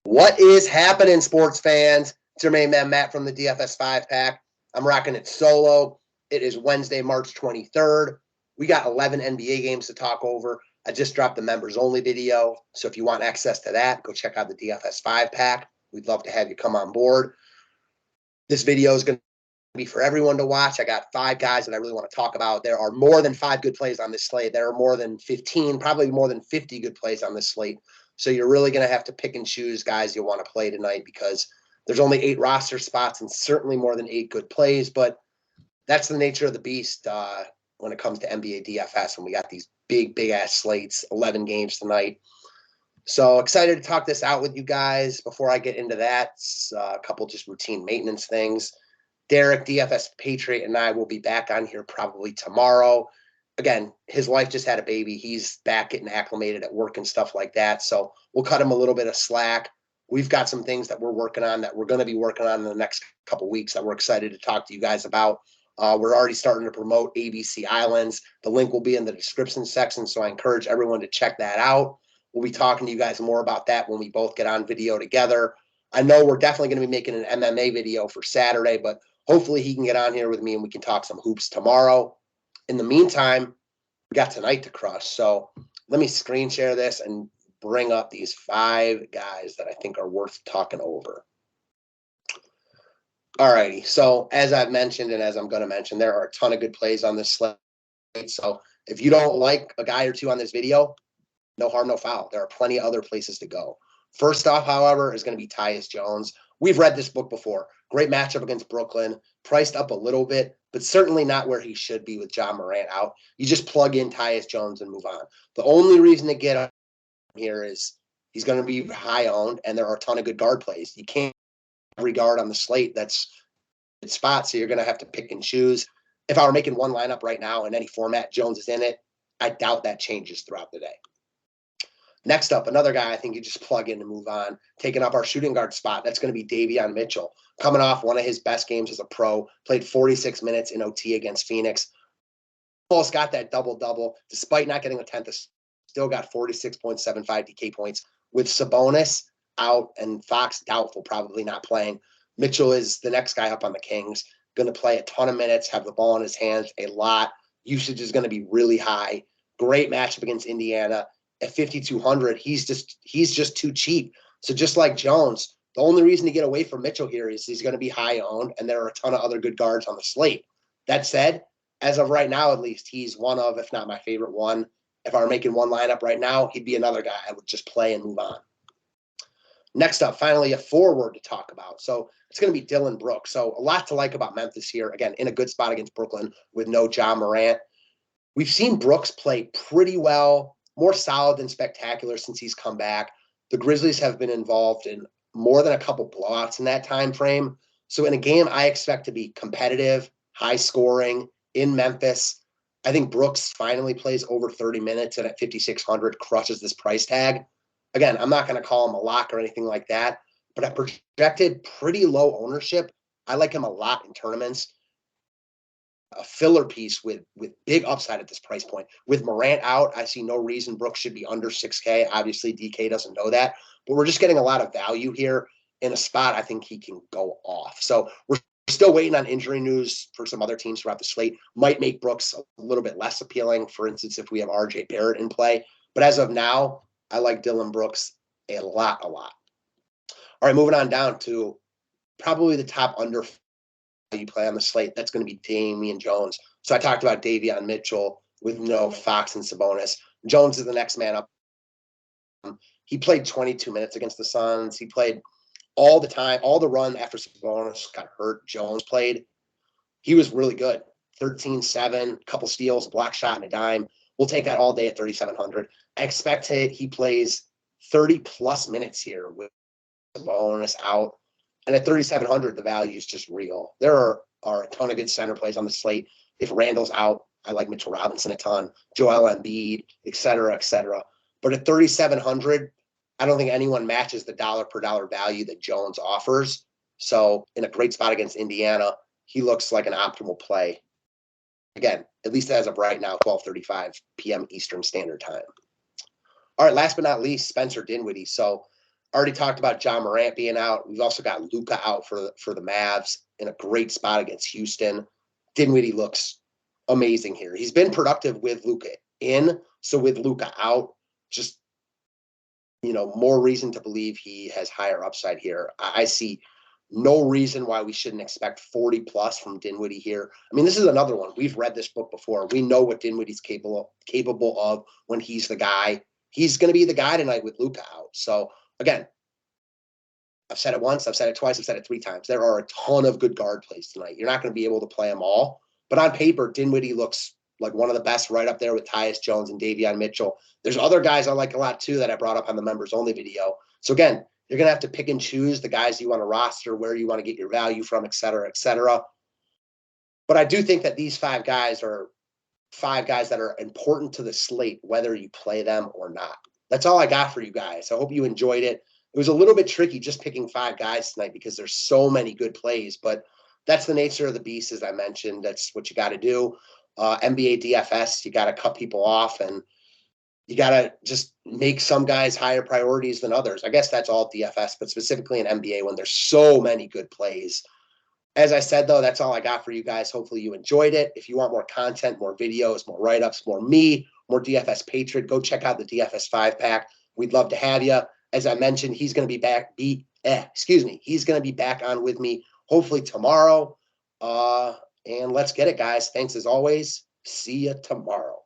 What is happening, sports fans? It's your main man, Matt, from the DFS 5-pack. I'm rocking it solo. It is Wednesday, March 23rd. We got 11 NBA games to talk over. I just dropped the members-only video, so if you want access to that, go check out the DFS 5-pack. We'd love to have you come on board. This video is going to be for everyone to watch. I got 5 guys that I really want to talk about. There are more than 5 good plays on this slate. There are more than 15, probably more than 50 good plays on this slate. So you're really going to have to pick and choose guys you want to play tonight because there's only 8 roster spots and certainly more than 8 good plays. But that's the nature of the beast when it comes to NBA DFS when we got these big-ass slates, 11 games tonight. So excited to talk this out with you guys. Before I get into that, a couple just routine maintenance things. Derek, DFS Patriot, and I will be back on here probably tomorrow. Again, his wife just had a baby. He's back getting acclimated at work and stuff like that. So we'll cut him a little bit of slack. We've got some things that we're working on that we're going to be working on in the next couple of weeks that we're excited to talk to you guys about. We're already starting to promote ABC Islands. The link will be in the description section, so I encourage everyone to check that out. We'll be talking to you guys more about that when we both get on video together. I know we're definitely going to be making an MMA video for Saturday, but hopefully he can get on here with me and we can talk some hoops tomorrow. In the meantime, we got tonight to crush. So let me screen share this and bring up these 5 guys that I think are worth talking over. All righty. So as I've mentioned and as I'm going to mention, there are a ton of good plays on this slate. So if you don't like a guy or two on this video, no harm, no foul. There are plenty of other places to go. First off, however, is going to be Tyus Jones. We've read this book before. Great matchup against Brooklyn, priced up a little bit, but certainly not where he should be with Ja Morant out. You just plug in Tyus Jones and move on. The only reason to get up here is he's going to be high owned, and there are a ton of good guard plays. You can't have every guard on the slate that's a good spot, so you're going to have to pick and choose. If I were making one lineup right now in any format, Jones is in it. I doubt that changes throughout the day. Next up, another guy I think you just plug in and move on, taking up our shooting guard spot. That's going to be Davion Mitchell, coming off one of his best games as a pro, played 46 minutes in OT against Phoenix. Almost got that double-double, despite not getting a 10th, still got 46.75 DK points. With Sabonis out and Fox doubtful, probably not playing, Mitchell is the next guy up on the Kings, going to play a ton of minutes, have the ball in his hands a lot. Usage is going to be really high. Great matchup against Indiana. At 5,200, he's just too cheap. So just like Jones, the only reason to get away from Mitchell here is he's going to be high owned, and there are a ton of other good guards on the slate. That said, as of right now, at least, he's one of, if not my favorite one. If I were making one lineup right now, he'd be another guy I would just play and move on. Next up, finally, a forward to talk about. So it's going to be Dillon Brooks. So a lot to like about Memphis here. Again, in a good spot against Brooklyn with no Ja Morant. We've seen Brooks play pretty well, more solid than spectacular since he's come back. The Grizzlies have been involved in more than a couple blowouts in that time frame. So in a game I expect to be competitive, high scoring in Memphis, I think Brooks finally plays over 30 minutes and at 5,600 crushes this price tag. Again, I'm not going to call him a lock or anything like that, but I projected pretty low ownership. I like him a lot in tournaments. A filler piece with big upside at this price point. With Morant out, I see no reason Brooks should be under 6K. Obviously, DK doesn't know that, but we're just getting a lot of value here in a spot I think he can go off. So we're still waiting on injury news for some other teams throughout the slate. Might make Brooks a little bit less appealing, for instance, if we have RJ Barrett in play. But as of now, I like Dillon Brooks a lot. All right, moving on down to probably the top under you play on the slate. That's going to be Davion Jones. So I talked about Davion Mitchell with no Fox and Sabonis. Jones is the next man up. He played 22 minutes against the Suns. He played all the time, all the run after Sabonis got hurt. Jones played. He was really good. 13-7, couple steals, a block shot, and a dime. We'll take that all day at 3,700. I expect he plays 30-plus minutes here with Sabonis out. And at 3,700, the value is just real. There are a ton of good center plays on the slate. If Randall's out, I like Mitchell Robinson a ton, Joel Embiid, et cetera, et cetera. But at 3,700, I don't think anyone matches the dollar per dollar value that Jones offers. So in a great spot against Indiana, he looks like an optimal play. Again, at least as of right now, 12:35 p.m. Eastern Standard Time. All right, last but not least, Spencer Dinwiddie. So Already talked about John Morant being out. We've also got Luka out for the Mavs in a great spot against Houston. Dinwiddie looks amazing here. He's been productive with Luka in, so with Luka out, just more reason to believe he has higher upside here. I see no reason why we shouldn't expect 40 plus from Dinwiddie here. I mean, this is another one. We've read this book before. We know what Dinwiddie's capable of when he's the guy. He's going to be the guy tonight with Luka out. So again, I've said it once, I've said it twice, I've said it 3 times. There are a ton of good guard plays tonight. You're not going to be able to play them all, but on paper, Dinwiddie looks like one of the best, right up there with Tyus Jones and Davion Mitchell. There's other guys I like a lot too that I brought up on the members only video. So again, you're going to have to pick and choose the guys you want to roster, where you want to get your value from, et cetera, et cetera. But I do think that these 5 guys are 5 guys that are important to the slate, whether you play them or not. That's all I got for you guys. I hope you enjoyed it. It was a little bit tricky just picking 5 guys tonight because there's so many good plays, but that's the nature of the beast, as I mentioned. That's what you got to do. NBA DFS, you got to cut people off, and you got to just make some guys higher priorities than others. I guess that's all DFS, but specifically in NBA when there's so many good plays. As I said, though, that's all I got for you guys. Hopefully you enjoyed it. If you want more content, more videos, more write-ups, more me, more DFS Patriot, go check out the DFS 5-pack. We'd love to have you. As I mentioned, he's going to be back. He's going to be back on with me hopefully tomorrow. And let's get it, guys. Thanks as always. See you tomorrow.